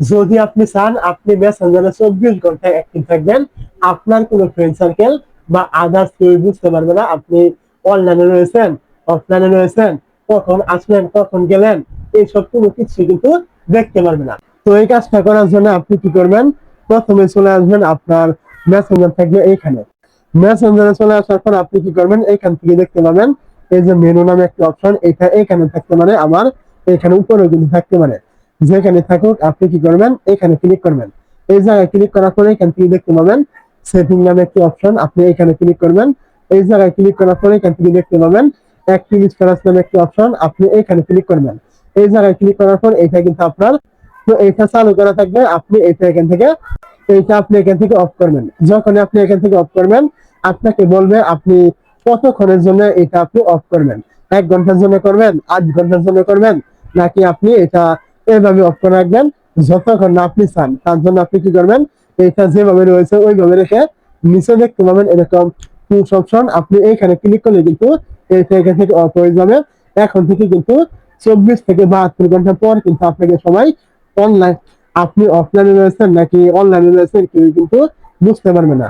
যদি আপনি চান আপনি মেসেঞ্জারে 24 ঘন্টা অ্যাক্টিভ থাকবেন, আপনার কোনো ফ্রেন্ড সার্কেল বা আদার্স কেউ বুঝতে পারবে না আপনি অনলাইনে রয়েছেন, অফলাইনে রয়েছেন, কখন আসলেন কখন গেলেন, এইসব কোনো কিছু কিন্তু দেখতে পারবে না। তো এই কাজটা করার জন্য আপনি কি করবেন, প্রথমে চলে আসবেন আপনার মেসেঞ্জার থাকবে এইখানে। মেসেঞ্জারে চলে আসার পর আপনি কি করবেন, এইখান থেকে দেখতে পাবেন এই যে মেনু নামে একটা অপশন, এটা এখানে থাকতে পারে, আবার এখানে উপরেও কিন্তু থাকতে পারে। যেখানে থাকুক আপনি কি করবেন, এখানে ক্লিক করবেন। এই জায়গায় ক্লিক করার পরে এখান থেকে দেখতে পাবেন সেটিং নামে একটি অপশন, আপনি এখানে ক্লিক করবেন। এই জায়গায় ক্লিক করার পরে এখান থেকে দেখতে পাবেন অ্যাক্টিভ স্ট্যাটাস নামে একটি অপশন, আপনি এখানে ক্লিক করবেন। এই জায়গায় ক্লিক করার পর এটা কিন্তু আপনার, তো এটা চালু করা থাকবে, আপনি এটা এখান থেকে, এইটা আপনি এখান থেকে অফ করবেন। যখন আপনি এখান থেকে অফ করবেন আপনাকে বলবে আপনি কতক্ষণের জন্য এটা আপনি অফ করবেন। 1 ঘন্টার জন্য করবেন, 8 ঘন্টার জন্য করবেন, নাকি আপনি এটা এভাবে অফ করে রাখবেন যতক্ষণ না আপনি চান। তার জন্য আপনি কি করবেন, এটা যেভাবে রয়েছে ওইভাবে রেখে নিচে দেখতে পাবেন এরকম পুশ অপশন, আপনি এইখানে ক্লিক করলে কিন্তু এইটা এখান থেকে অফ হয়ে যাবে। এখন থেকে কিন্তু 24 থেকে 72 ঘন্টা পর কিন্তু আপনাকে সবাই অনলাইন, আপনি অফলাইনে রয়েছেন নাকি অনলাইনে রয়েছেন কেউ কিন্তু বুঝতে পারবে না।